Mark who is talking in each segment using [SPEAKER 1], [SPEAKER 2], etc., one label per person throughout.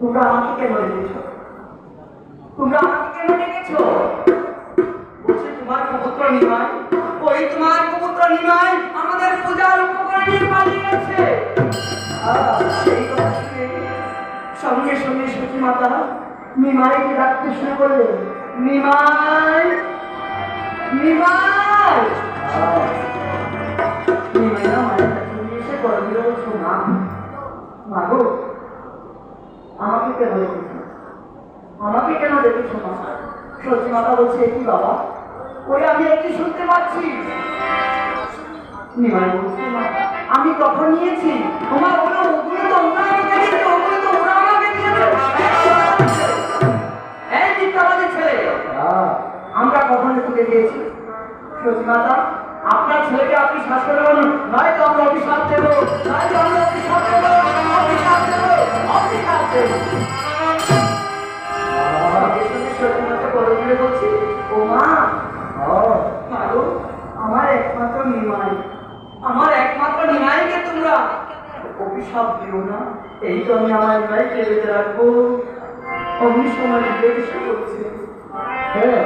[SPEAKER 1] তোমরা আমাকে কেন ডেকেছ? তোমরা আমাকে কেন ডেকেছ? বলছে তোমার পুত্র নিমাই, ওই তোমার পুত্র নিমাই আমাদের পূজার উপকরণ নিয়ে পালিয়ে গেছে। সেই কথা শুনে সঙ্গে সঙ্গে সতী মাতা নিমাইকে ডাকতে শুরু করলেন। নিমাই, নিমাই, নিমাই না মায়ের কাছে নিয়ে এসে গর্বিত বলছো, মা, মা গো, আমাকে কেন দেখেছ? আমাকে কেন দেখেছ মা? সতী মাতা বলছে, কি বাবা, ওই আমি একটি শুনতে পাচ্ছি। নিমাই বলছে, মা, আমি কখন নিয়েছি? তোমার ওগুলো তো ওরা আমাকে দিয়েছে, ওগুলো তো ওরা আমাকে দিয়েছে। এই মিথ্যাবাদী ছেলে, আমরা কখন তোকে দিয়েছি? সতী মাতা, আপনার ছেলেকে আপনি শাসন করুন, নয়তো আমরা অভিশাপ দেব, নয়তো আমরা অভিশাপ দেব, অভিশাপ দেব, অভিশাপ দেব। সতী মাতা বড় করে বলছি, ও মা, মাগো, আমার একমাত্র নিমাই, আমার একমাত্র নিমাইকে তোমরা অভিশাপ দিও না। এই তো আমি আমার নিমাইকে বেঁধে রাখবো। অগ্নি সময় এসে করছে। হ্যাঁ,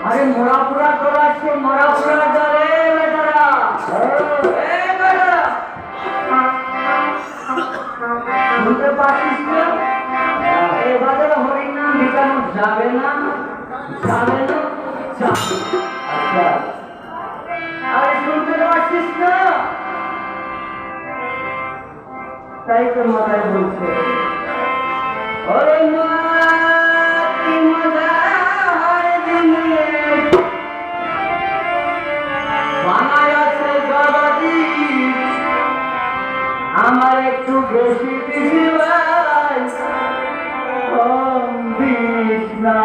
[SPEAKER 1] আরে মরা পুরা তোর আসছে, মরা পুরা জলে বেটারা, শুনতে পাচ্ছিস না? এবারে হরিণ নাম বিকানো যাবে না, যাবে না, যাবে। আচ্ছা, আরে শুনতে পাচ্ছিস না? তাই তো মাথায় বলছে, ওরে মা কি মজা হয় দিনে, বানায় আছে জগতি আমার একটু বেশি বেশি ভাই দিস না।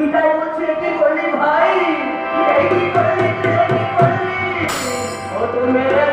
[SPEAKER 1] নিতাই বলছে কি করলি ভাই, এই কি করলি, তুই এই কি করলি, ও তো মেরে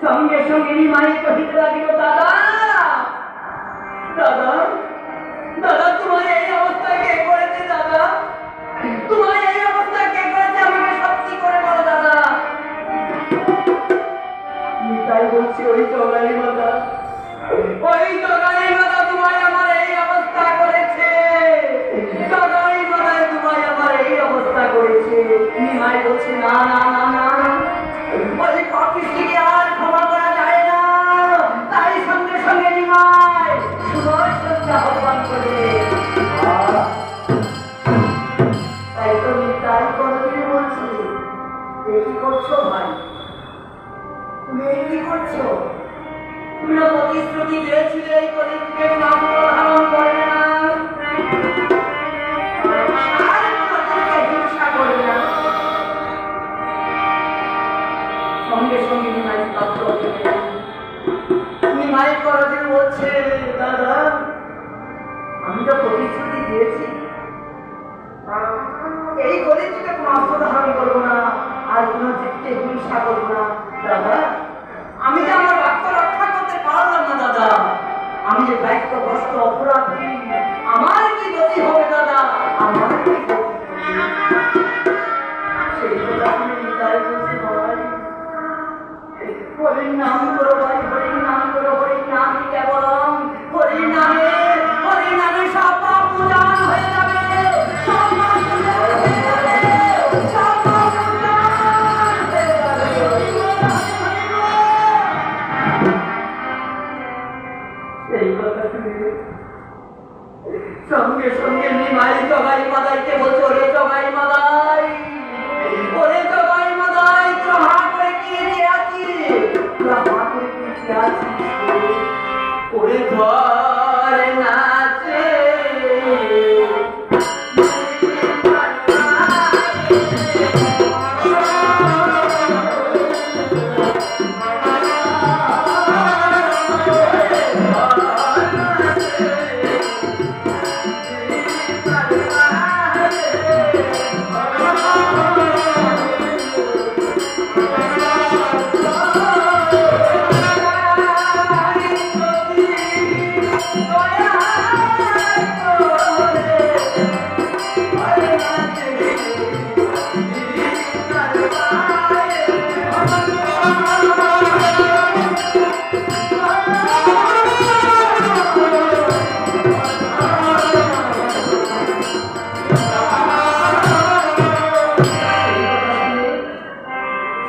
[SPEAKER 2] সঙ্গে সঙ্গে নিমাই কহিতে লাগিল, দাদা দাদা দাদা, তোমার এই অবস্থা কে করেছে? দাদা, তোমার এই অবস্থা কে করেছে? আমাকে সত্যি করে বলো দাদা।
[SPEAKER 1] তাই বলছি ওই জগালি মাতা,
[SPEAKER 2] ওই জগালি মাতা তোমায় আমার এই অবস্থা করে
[SPEAKER 1] তুমি কি করছো? তুমি না প্রতিশ্রুতি দিয়েছিলে এই কলিযুগে নাম ধারণ করে না, আর কোনোদিনকে হিংসা করবে না। সঙ্গে সঙ্গে নিমাই তত্ত্ব নিমাই করজে বলছে, দাদা আমি তো প্রতিশ্রুতি দিয়েছি এই কলিযুগে কোনো অস্ত্র ধারণ করবো না, আর কোনো জীবকে হিংসা করবো না। দাদা আমি যে আমার বাক্য রক্ষা করতে পারলাম না দাদা, আমি যে বাক্য কষ্ট অপরাধী, আমার কি গতি হবে দাদা, আমার কি গতি হবে? সেই কথা শুনে নিতাই বলছে, ভাই হরির নাম করো, ভাই হরির নাম করো, হরির নামই কেবলম, হরির নামে সব পাপ পূজান হয়ে যাবে, সব পাপ পূজান হয়ে যাবে, সব পাপ পূজান হয়ে যাবে। সেই কথা শুনে সঙ্গে সঙ্গে নিমাই জগাই মাদাইকে বলছে, ওরে জগাই মাদাই, ওরে জগাই মাদাই, তোরা হা করে কি চেয়ে আছিস, তোরা হা করে কি চেয়ে আছিস, ওরে ঘর নাচে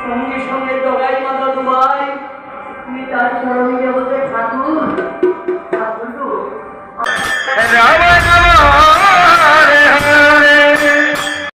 [SPEAKER 1] সঙ্গে সঙ্গে জগাই মাতা দুবাই তুমি তার